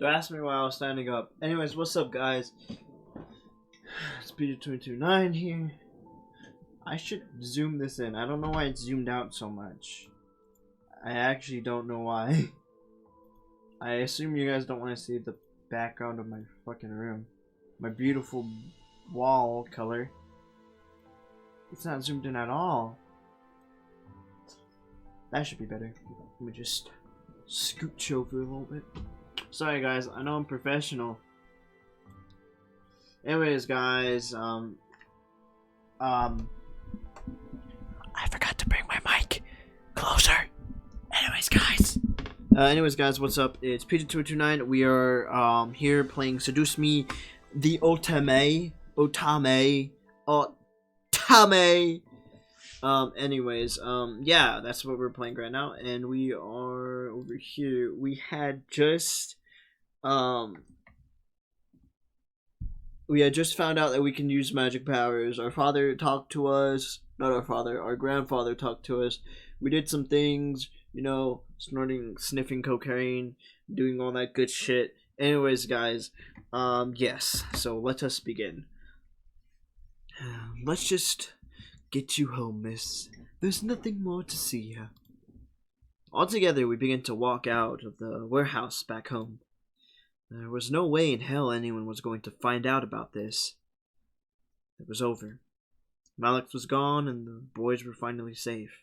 Don't ask me why I was standing up. Anyways, what's up, guys? It's Peter229 here. I should zoom this in. I don't know why it's zoomed out so much. I actually don't know why. I assume you guys don't want to see the background of my fucking room. My beautiful wall color. It's not zoomed in at all. That should be better. Let me just scooch over a little bit. Sorry guys, I know I'm professional. Anyways guys, I forgot to bring my mic closer. Anyways guys, what's up? It's Peter229. We are here playing Suduce Me the Otome. Yeah, that's what we're playing right now, and we are over here. We had just found out that we can use magic powers. Our father talked to us. Not our father, our grandfather talked to us. We did some things, you know, sniffing cocaine, doing all that good shit. Anyways, guys, yes, so let us begin. Let's just get you home, miss. There's nothing more to see here. Altogether, we began to walk out of the warehouse back home. There was no way in hell anyone was going to find out about this. It was over. Malik was gone, and the boys were finally safe.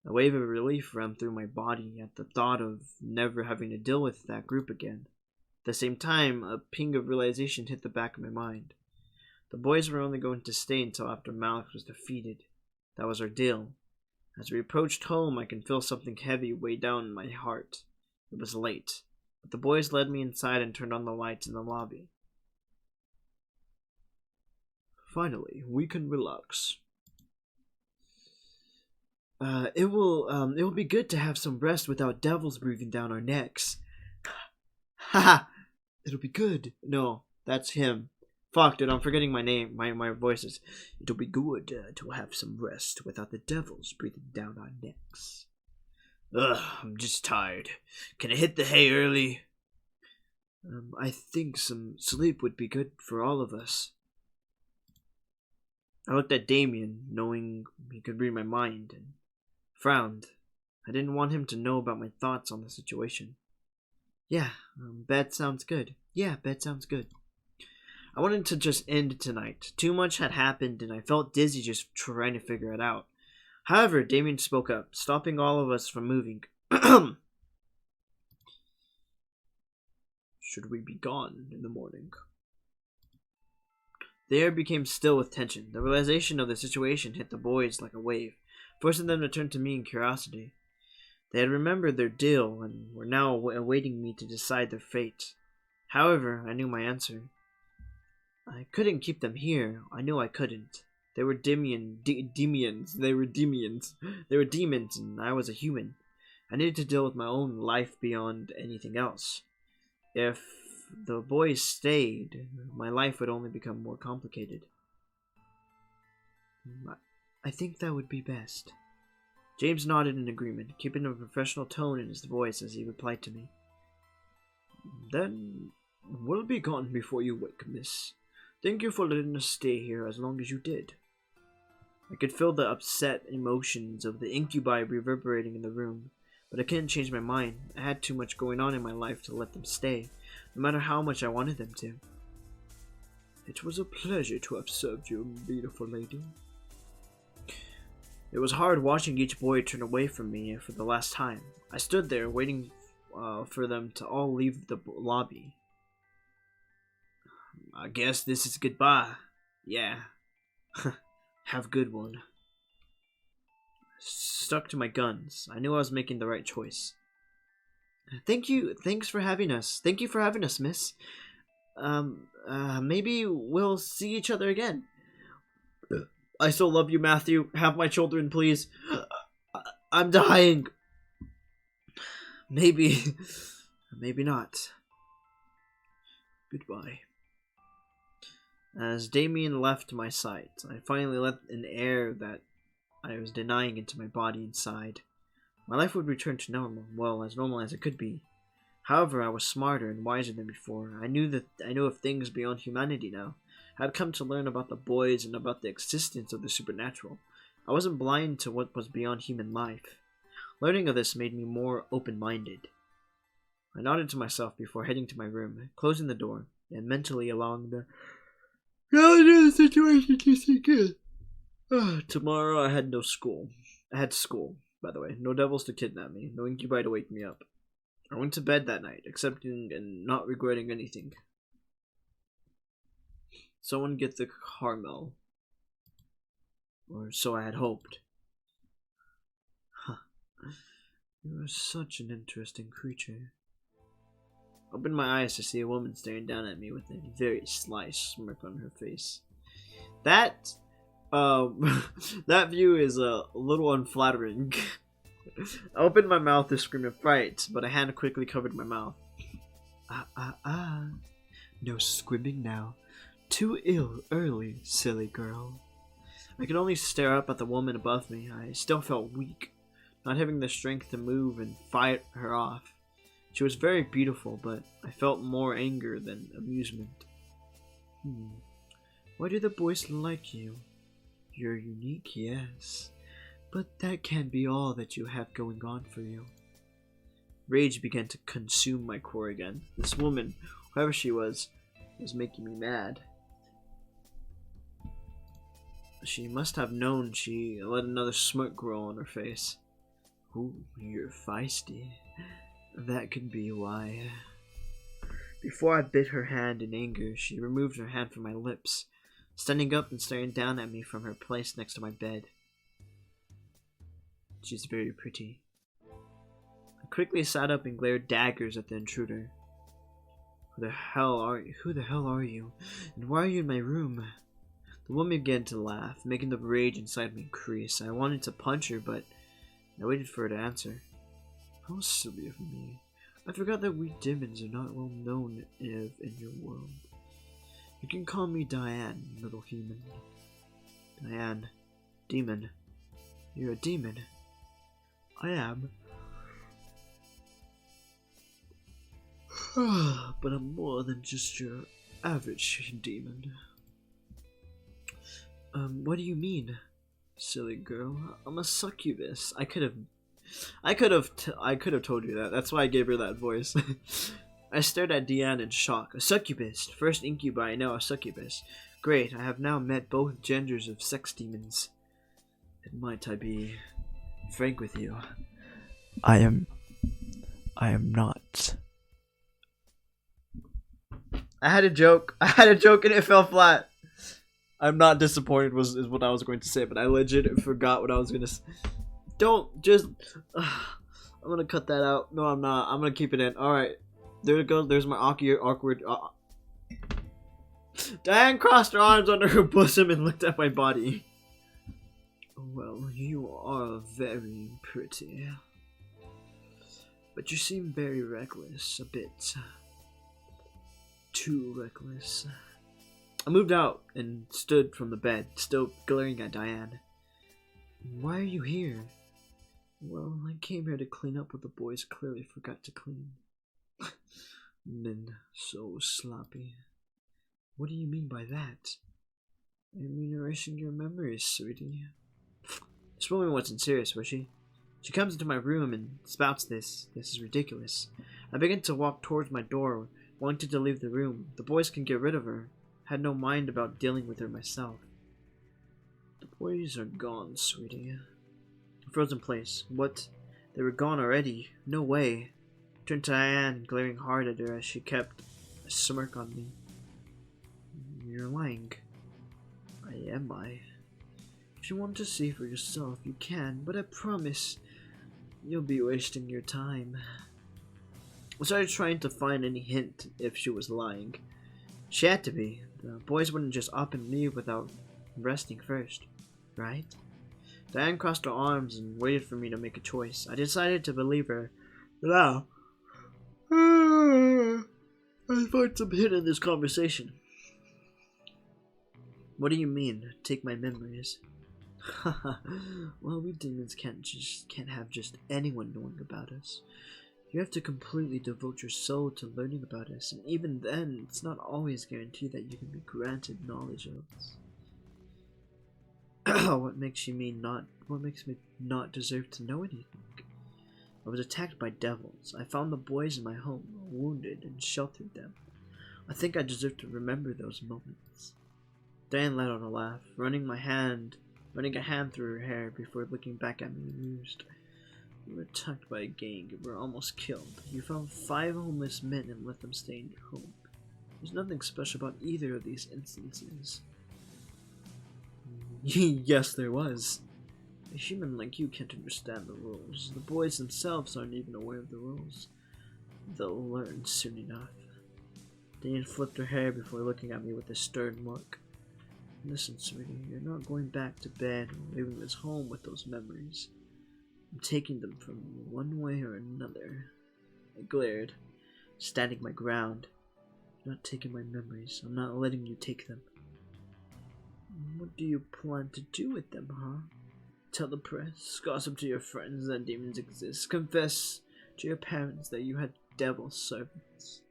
A wave of relief ran through my body at the thought of never having to deal with that group again. At the same time, a ping of realization hit the back of my mind. The boys were only going to stay until after Malik was defeated. That was our deal. As we approached home, I could feel something heavy weigh down in my heart. It was late, but the boys led me inside and turned on the lights in the lobby. Finally, we can relax. It will be good to have some rest without devils breathing down our necks. Haha, it'll be good. No, that's him. Fuck, dude, I'm forgetting my name, my voices. It'll be good to have some rest without the devils breathing down our necks. Ugh, I'm just tired. Can I hit the hay early? I think some sleep would be good for all of us. I looked at Damien, knowing he could read my mind, and frowned. I didn't want him to know about my thoughts on the situation. Yeah, bed sounds good. Yeah, bed sounds good. I wanted to just end tonight. Too much had happened, and I felt dizzy just trying to figure it out. However, Damien spoke up, stopping all of us from moving. Should we be gone in the morning? The air became still with tension. The realization of the situation hit the boys like a wave, forcing them to turn to me in curiosity. They had remembered their deal and were now awaiting me to decide their fate. However, I knew my answer. I couldn't keep them here. I knew I couldn't. They were demons. They were demons, and I was a human. I needed to deal with my own life beyond anything else. If the boys stayed, my life would only become more complicated. I think that would be best. James nodded in agreement, keeping a professional tone in his voice as he replied to me. Then we'll be gone before you wake, miss. Thank you for letting us stay here as long as you did. I could feel the upset emotions of the incubi reverberating in the room, but I couldn't change my mind. I had too much going on in my life to let them stay, no matter how much I wanted them to. It was a pleasure to have served you, beautiful lady. It was hard watching each boy turn away from me for the last time. I stood there waiting for them to all leave the lobby. I guess this is goodbye. Yeah. Have a good one. Stuck to my guns. I knew I was making the right choice. Thanks for having us. Thank you for having us, miss. Maybe we'll see each other again. I still love you, Matthew. Have my children, please. I'm dying. Maybe not. Goodbye. As Damien left my sight, I finally let an air that I was denying into my body inside. My life would return to normal, well, as normal as it could be. However, I was smarter and wiser than before. I knew of things beyond humanity now. I had come to learn about the boys and about the existence of the supernatural. I wasn't blind to what was beyond human life. Learning of this made me more open-minded. I nodded to myself before heading to my room, closing the door, and mentally along the situation to see good. Tomorrow I had no school. I had school, by the way. No devils to kidnap me, no incubi to wake me up. I went to bed that night, accepting and not regretting anything. Someone get the caramel. Or so I had hoped. Huh. You are such an interesting creature. I opened my eyes to see a woman staring down at me with a very sly smirk on her face. That view is a little unflattering. I opened my mouth to scream in fright, but a hand quickly covered my mouth. No scrimming now. Too early, silly girl. I could only stare up at the woman above me. I still felt weak, not having the strength to move and fight her off. She was very beautiful, but I felt more anger than amusement. Why do the boys like you? You're unique, yes. But that can't be all that you have going on for you. Rage began to consume my core again. This woman, whoever she was making me mad. She must have known. She let another smirk grow on her face. Ooh, you're feisty. That could be why. Before I bit her hand in anger, she removed her hand from my lips, standing up and staring down at me from her place next to my bed. She's very pretty. I quickly sat up and glared daggers at the intruder. Who the hell are you? And why are you in my room? The woman began to laugh, making the rage inside me increase. I wanted to punch her, but I waited for her to answer. How silly of me. I forgot that we demons are not well known in your world. You can call me Diane, little human. Diane. Demon. You're a demon. I am. But I'm more than just your average demon. What do you mean? Silly girl. I'm a succubus. I could have told you that. That's why I gave her that voice. I stared at Diane in shock. A succubus. First incubi, now a succubus. Great, I have now met both genders of sex demons. And might I be frank with you? I am not. I had a joke and it fell flat. I'm not disappointed is what I was going to say, but I legit forgot what I was going to say. Don't just... I'm going to cut that out. No, I'm not. I'm going to keep it in. Alright. There it goes. There's my awkward... Diane crossed her arms under her bosom and looked at my body. Well, you are very pretty. But you seem very reckless. A bit... too reckless. I moved out and stood from the bed, still glaring at Diane. Why are you here? Well, I came here to clean up what the boys clearly forgot to clean. Men so sloppy. What do you mean by that? I mean erasing your memories, sweetie. This woman wasn't serious, was she? She comes into my room and spouts this. This is ridiculous. I begin to walk towards my door, wanted to leave the room. The boys can get rid of her. Had no mind about dealing with her myself. The boys are gone, sweetie. Frozen place. What? They were gone already? No way. Turned to Diane, glaring hard at her as she kept a smirk on me. You're lying. Am I? If you want to see for yourself, you can, but I promise you'll be wasting your time. I started trying to find any hint if she was lying. She had to be. The boys wouldn't just up and leave without resting first, right? Diane crossed her arms and waited for me to make a choice. I decided to believe her. Now, I find some hint in this conversation. What do you mean, take my memories? Well, we demons can't have just anyone knowing about us. You have to completely devote your soul to learning about us, and even then, it's not always guaranteed that you can be granted knowledge of us. What makes me not deserve to know anything? I was attacked by devils. I found the boys in my home, wounded, and sheltered them. I think I deserve to remember those moments. Diane let out a laugh, running a hand through her hair before looking back at me amused. You were attacked by a gang and were almost killed. You found 5 homeless men and let them stay in your home. There's nothing special about either of these instances. Yes, there was. A human like you can't understand the rules. The boys themselves aren't even aware of the rules. They'll learn soon enough. Diane flipped her hair before looking at me with a stern look. Listen, sweetie, you're not going back to bed or leaving this home with those memories. I'm taking them from you one way or another. I glared, standing my ground. You're not taking my memories. I'm not letting you take them. What do you plan to do with them, huh? Tell the press, gossip to your friends that demons exist, confess to your parents that you had devil servants,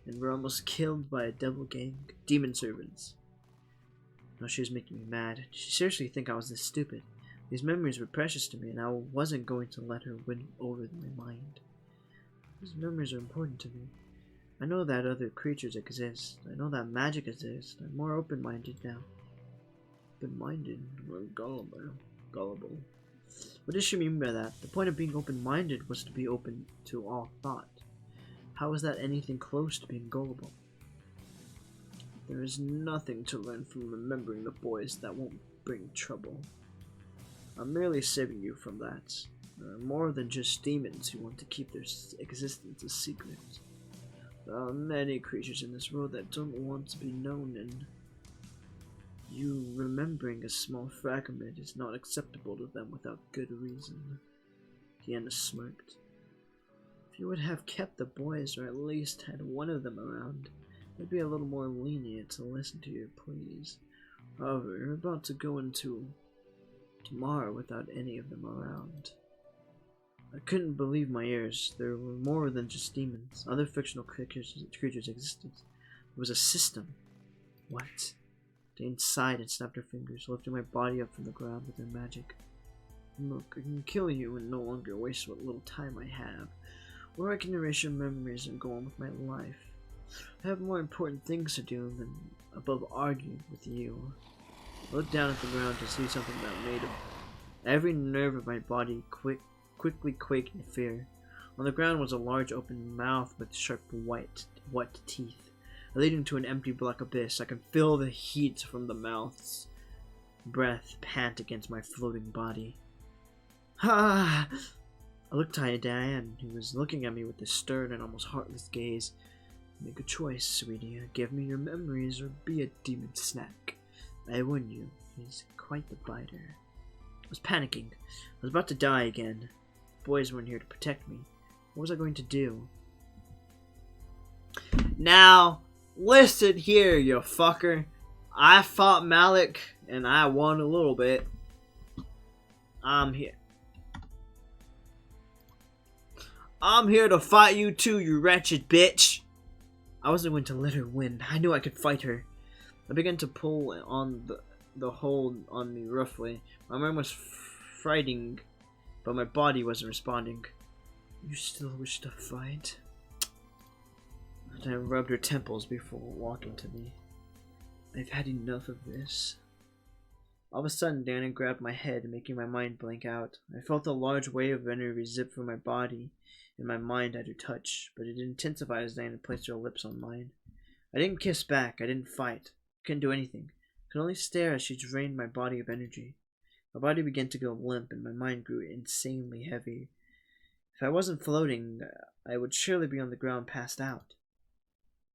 and were almost killed by a devil gang, demon servants. No, she was making me mad. Did she seriously think I was this stupid? These memories were precious to me, and I wasn't going to let her win over my mind. These memories are important to me. I know that other creatures exist. I know that magic exists. I'm more open-minded now. Open-minded? Or gullible. What does she mean by that? The point of being open-minded was to be open to all thought. How is that anything close to being gullible? There is nothing to learn from remembering the boys that won't bring trouble. I'm merely saving you from that. There are more than just demons who want to keep their existence a secret. There are many creatures in this world that don't want to be known, and you remembering a small fragment is not acceptable to them without good reason. Deanna smirked. If you would have kept the boys, or at least had one of them around, I'd be a little more lenient to listen to your pleas. However, you're about to go into tomorrow without any of them around. I couldn't believe my ears. There were more than just demons. Other fictional creatures existed. There was a system. What? Dane sighed and snapped her fingers, lifting my body up from the ground with her magic. Look, I can kill you and no longer waste what little time I have. Or I can erase your memories and go on with my life. I have more important things to do than above arguing with you. I looked down at the ground to see something that made every nerve of my body quickly quake in fear. On the ground was a large open mouth with sharp white teeth, leading to an empty black abyss. I could feel the heat from the mouth's breath pant against my floating body. Ha! I looked at Diane, who was looking at me with a stern and almost heartless gaze. Make a choice, sweetie. Give me your memories or be a demon snack. I warn you, he's quite the biter. I was panicking. I was about to die again. The boys weren't here to protect me. What was I going to do? Now, listen here, you fucker. I fought Malik, and I won a little bit. I'm here. I'm here to fight you too, you wretched bitch. I wasn't going to let her win. I knew I could fight her. I began to pull on the hold on me roughly. My mind was fighting, but my body wasn't responding. You still wish to fight? And I rubbed her temples before walking to me. I've had enough of this. All of a sudden, Dana grabbed my head, making my mind blank out. I felt a large wave of energy zip through my body, and my mind at her touch, but it intensified as Diana placed her lips on mine. I didn't kiss back. I didn't fight. I couldn't do anything. I could only stare as she drained my body of energy. My body began to go limp, and my mind grew insanely heavy. If I wasn't floating, I would surely be on the ground passed out.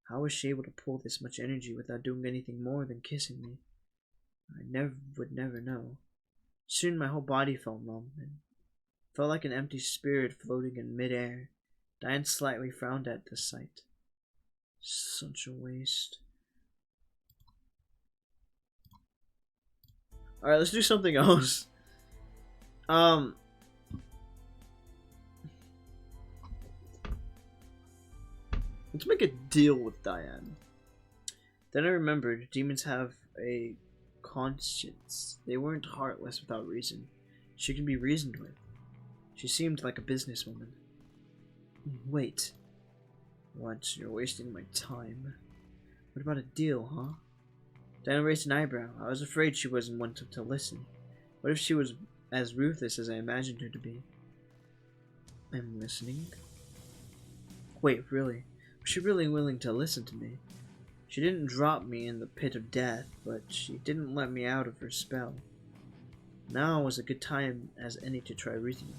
How was she able to pull this much energy without doing anything more than kissing me? I would never know. Soon my whole body felt numb, and felt like an empty spirit floating in midair. Diane slightly frowned at the sight. Such a waste. Alright, let's do something else. Let's make a deal with Diane. Then I remembered demons have a conscience. They weren't heartless without reason. She can be reasoned with. She seemed like a businesswoman. Wait. What? You're wasting my time. What about a deal, huh? Diana raised an eyebrow. I was afraid she wasn't one to listen. What if she was as ruthless as I imagined her to be? I'm listening. Wait, really? Was she really willing to listen to me? She didn't drop me in the pit of death, but she didn't let me out of her spell. Now was a good time as any to try reasoning.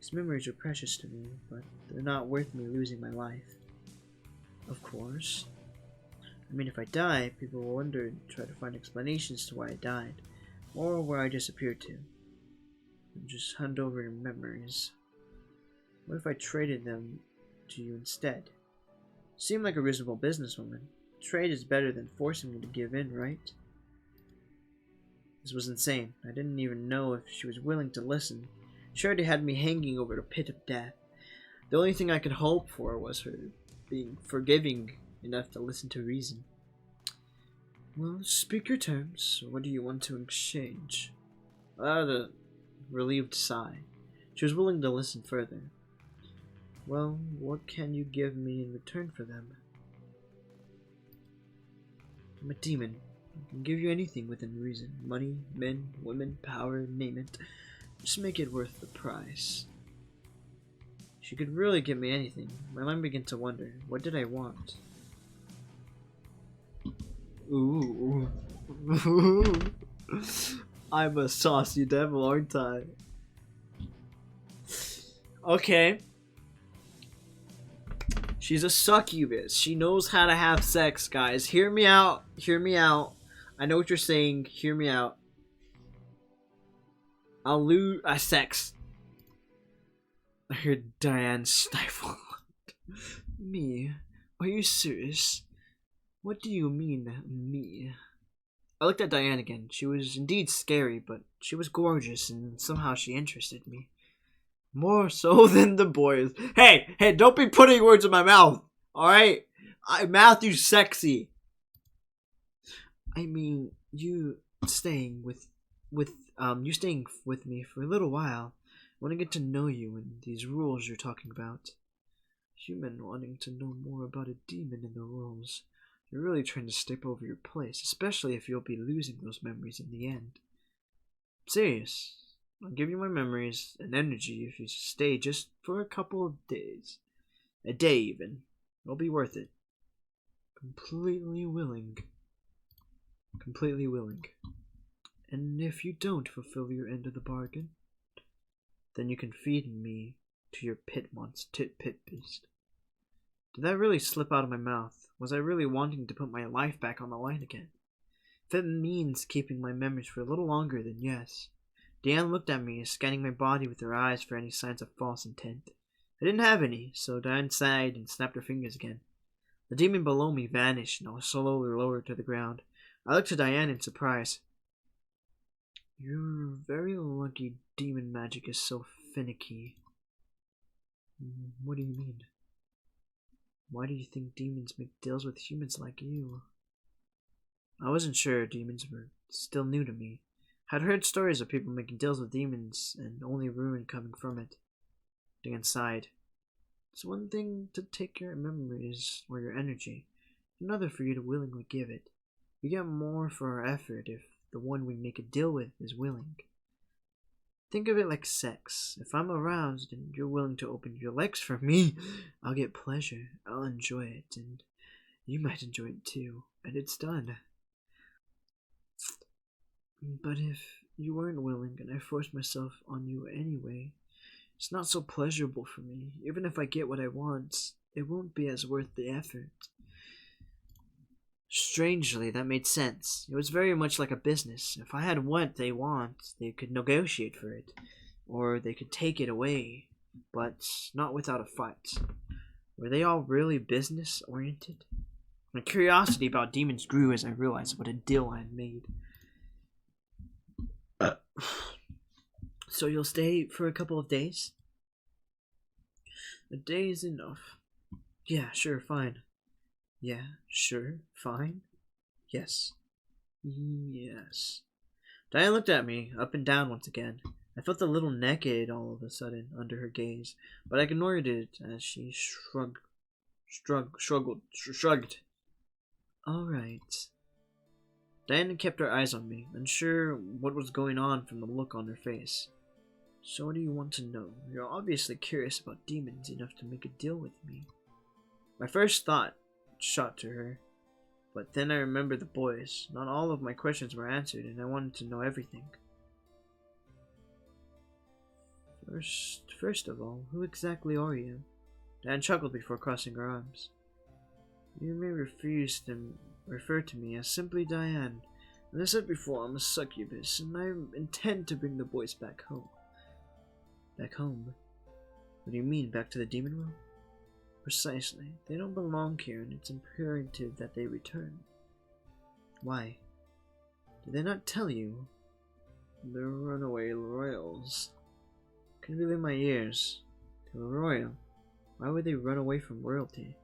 These memories are precious to me, but they're not worth me losing my life. Of course. I mean, if I die, people will wonder and try to find explanations to why I died, or where I disappeared to. And just hand over your memories. What if I traded them to you instead? Seem like a reasonable businesswoman. Trade is better than forcing me to give in, right? This was insane. I didn't even know if she was willing to listen. She already had me hanging over the pit of death. The only thing I could hope for was her being forgiving enough to listen to reason. Well, speak your terms. What do you want to exchange? I uttered a relieved sigh. She was willing to listen further. Well, what can you give me in return for them? I'm a demon. I can give you anything within reason. Money, men, women, power, name it. Just make it worth the price. She could really give me anything. My mind began to wonder, what did I want? Ooh. I'm a saucy devil, aren't I? Okay. She's a succubus. She knows how to have sex, guys. Hear me out. Hear me out. I know what you're saying. Hear me out. I'll lose sex. I heard Diane stifle. Me? Are you serious? What do you mean, me? I looked at Diane again. She was indeed scary, but she was gorgeous, and somehow she interested me. More so than the boys. Hey, don't be putting words in my mouth, alright? Matthew's sexy. I mean, you staying with me for a little while. I want to get to know you and these rules you're talking about. Human wanting to know more about a demon in the rules. You're really trying to step over your place, especially if you'll be losing those memories in the end. I'm serious. I'll give you my memories and energy if you stay just for a couple of days. A day even. It'll be worth it. Completely willing. Completely willing. And if you don't fulfill your end of the bargain, then you can feed me to your pit beast. Did that really slip out of my mouth? Was I really wanting to put my life back on the line again? If it means keeping my memories for a little longer, then yes. Diane looked at me, scanning my body with her eyes for any signs of false intent. I didn't have any, so Diane sighed and snapped her fingers again. The demon below me vanished, and I was slowly lowered to the ground. I looked to Diane in surprise. You're very lucky demon magic is so finicky. What do you mean? Why do you think demons make deals with humans like you? I wasn't sure. Demons were still new to me. I'd heard stories of people making deals with demons and only ruin coming from it. Dan sighed. It's one thing to take your memories or your energy, another for you to willingly give it. We get more for our effort if the one we make a deal with is willing. Think of it like sex. If I'm aroused and you're willing to open your legs for me, I'll get pleasure. I'll enjoy it, and you might enjoy it too. And it's done. But if you weren't willing and I forced myself on you anyway, it's not so pleasurable for me. Even if I get what I want, it won't be as worth the effort. Strangely, that made sense. It was very much like a business. If I had what they want, they could negotiate for it, or they could take it away, but not without a fight. Were they all really business-oriented? My curiosity about demons grew as I realized what a deal I had made. So you'll stay for a couple of days? A day is enough. Yeah, sure, fine. Yeah, sure, fine. Yes. Yes. Diane looked at me, up and down once again. I felt a little naked all of a sudden under her gaze, but I ignored it as she shrugged. All right. Diana kept her eyes on me, unsure what was going on from the look on her face. So what do you want to know? You're obviously curious about demons enough to make a deal with me. My first thought shot to her, but then I remembered the boys. Not all of my questions were answered, and I wanted to know everything. First of all, who exactly are you? Dan chuckled before crossing her arms. You may refuse to refer to me as simply Diane. As I said before, I'm a succubus, and I intend to bring the boys back home. Back home? What do you mean, back to the demon world? Precisely. They don't belong here, and it's imperative that they return. Why? Did they not tell you? They're runaway royals. Couldn't believe my ears. They were royal. Why would they run away from royalty?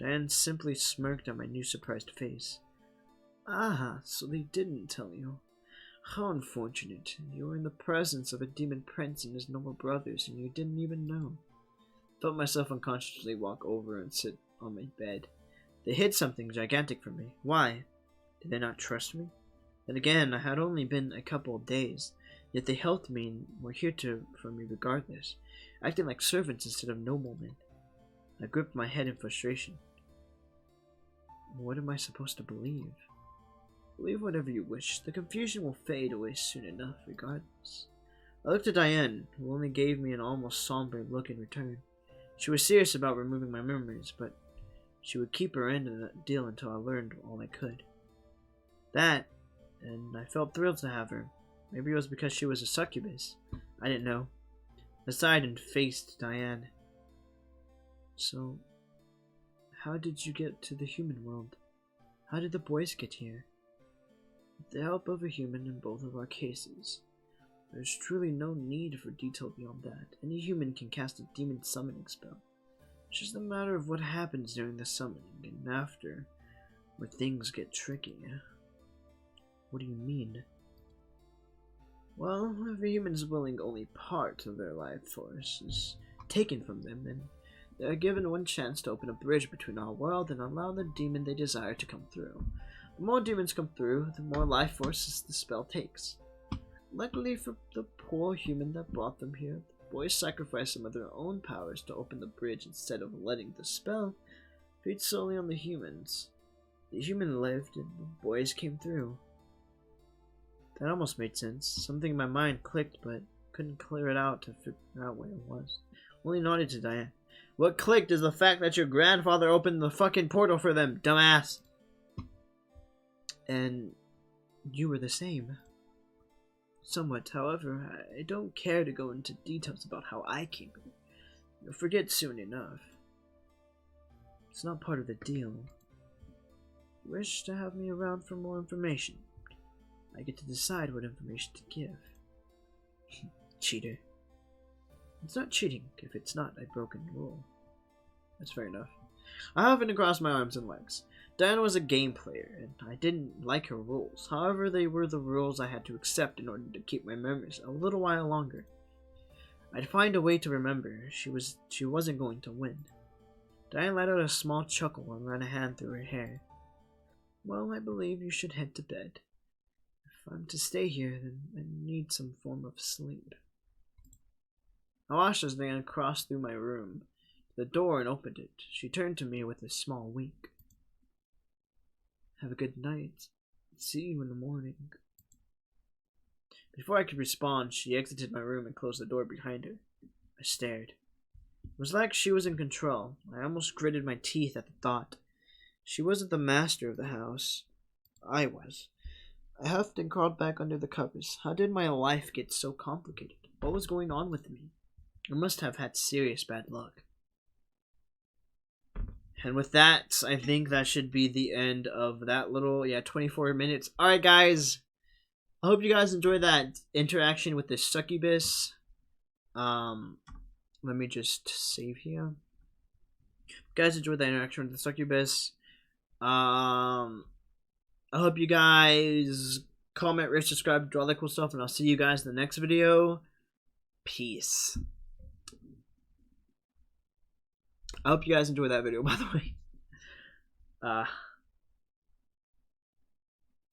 Diane simply smirked at my new surprised face. Ah, so they didn't tell you. How unfortunate. You were in the presence of a demon prince and his noble brothers, and you didn't even know. I felt myself unconsciously walk over and sit on my bed. They hid something gigantic from me. Why? Did they not trust me? Then again, I had only been a couple of days, yet they helped me and were here for me regardless, acting like servants instead of noblemen. I gripped my head in frustration. What am I supposed to believe? Believe whatever you wish. The confusion will fade away soon enough, regardless. I looked at Diane, who only gave me an almost somber look in return. She was serious about removing my memories, but she would keep her end of the deal until I learned all I could. That, and I felt thrilled to have her. Maybe it was because she was a succubus. I didn't know. I sighed and faced Diane. So, how did you get to the human world? How did the boys get here? With the help of a human in both of our cases. There's truly no need for detail beyond that. Any human can cast a demon summoning spell. It's just a matter of what happens during the summoning and after, where things get tricky. What do you mean? Well, if a human's willing only part of their life force is taken from them, then they're given one chance to open a bridge between our world and allow the demon they desire to come through. The more demons come through, the more life forces the spell takes. Luckily for the poor human that brought them here, the boys sacrificed some of their own powers to open the bridge instead of letting the spell feed solely on the humans. The human lived and the boys came through. That almost made sense. Something in my mind clicked, but couldn't clear it out to figure out what it was. Only nodded to Diane. What clicked is the fact that your grandfather opened the fucking portal for them, dumbass. And you were the same. Somewhat, however, I don't care to go into details about how I came here. You'll forget soon enough. It's not part of the deal. You wish to have me around for more information. I get to decide what information to give. Cheater. It's not cheating if it's not a broken rule. That's fair enough. I happened cross my arms and legs. Diana was a game player, and I didn't like her rules. However, they were the rules I had to accept in order to keep my memories a little while longer. I'd find a way to remember. She wasn't going to win. Diana let out a small chuckle and ran a hand through her hair. Well, I believe you should head to bed. If I'm to stay here, then I need some form of sleep. I watched as Diana crossed through my room to the door and opened it. She turned to me with a small wink. Have a good night. See you in the morning. Before I could respond, she exited my room and closed the door behind her. I stared. It was like she was in control. I almost gritted my teeth at the thought. She wasn't the master of the house. I was. I huffed and crawled back under the covers. How did my life get so complicated? What was going on with me? I must have had serious bad luck. And with that, I think that should be the end of that little, 24 minutes. Alright, guys. I hope you guys enjoyed that interaction with the succubus. Let me just save here. guys enjoyed that interaction with the succubus. I hope you guys comment, rate, subscribe, do all that cool stuff, and I'll see you guys in the next video. Peace. I hope you guys enjoyed that video, by the way.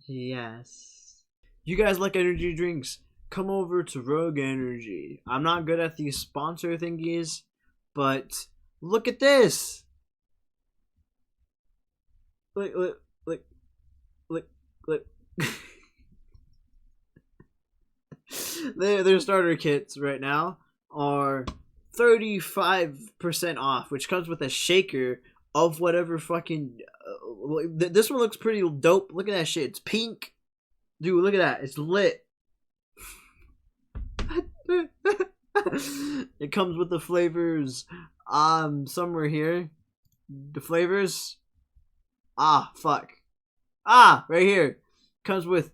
Yes. You guys like energy drinks? Come over to Rogue Energy. I'm not good at these sponsor thingies, but look at this. Look. Their starter kits right now are 35% off, which comes with a shaker of whatever fucking. This one looks pretty dope. Look at that shit. It's pink. Dude, look at that. It's lit. It comes with the flavors. Somewhere here. The flavors. Fuck. Right here. Comes with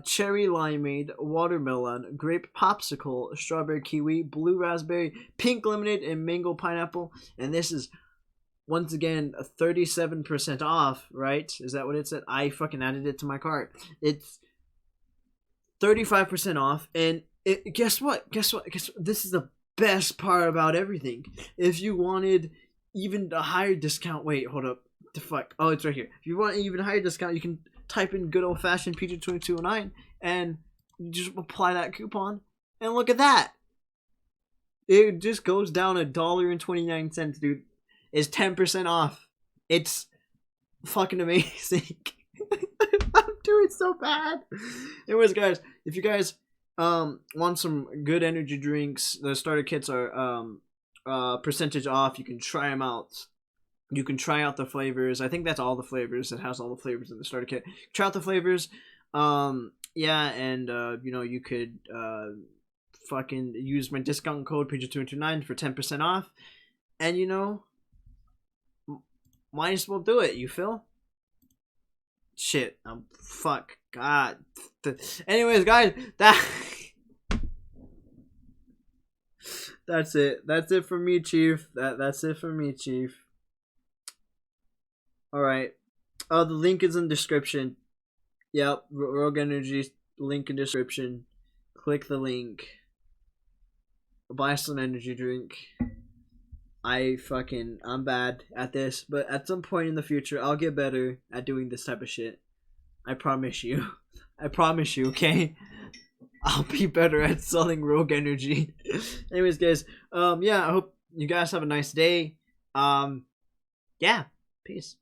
cherry limeade, watermelon, grape popsicle, strawberry kiwi, blue raspberry, pink lemonade, and mango pineapple. And this is once again 37% off, right? Is that what it said? I fucking added it to my cart. It's 35% off, and guess what? This is the best part about everything. If you wanted even a higher discount, wait, hold up. The fuck? Oh, it's right here. If you want an even higher discount, you can type in good old fashioned PG2209 and you just apply that coupon, and look at that. It just goes down $1.29, dude. It's 10% off. It's fucking amazing. I'm doing so bad. Anyways, guys, if you guys want some good energy drinks, the starter kits are percentage off. You can try them out. You can try out the flavors. I think that's all the flavors. It has all the flavors in the starter kit. Try out the flavors. Yeah, and you could fucking use my discount code PG229 for 10% off. And might as well do it, you feel? Shit. Fuck. God. Anyways, guys, that's it. That's it for me, Chief. That's it for me, Chief. Alright. The link is in the description. Yep. Rogue Energy link in description. Click the link. Buy some energy drink. I'm bad at this, but at some point in the future, I'll get better at doing this type of shit. I promise you. I promise you, okay? I'll be better at selling Rogue Energy. Anyways, guys, yeah, I hope you guys have a nice day. Yeah, peace.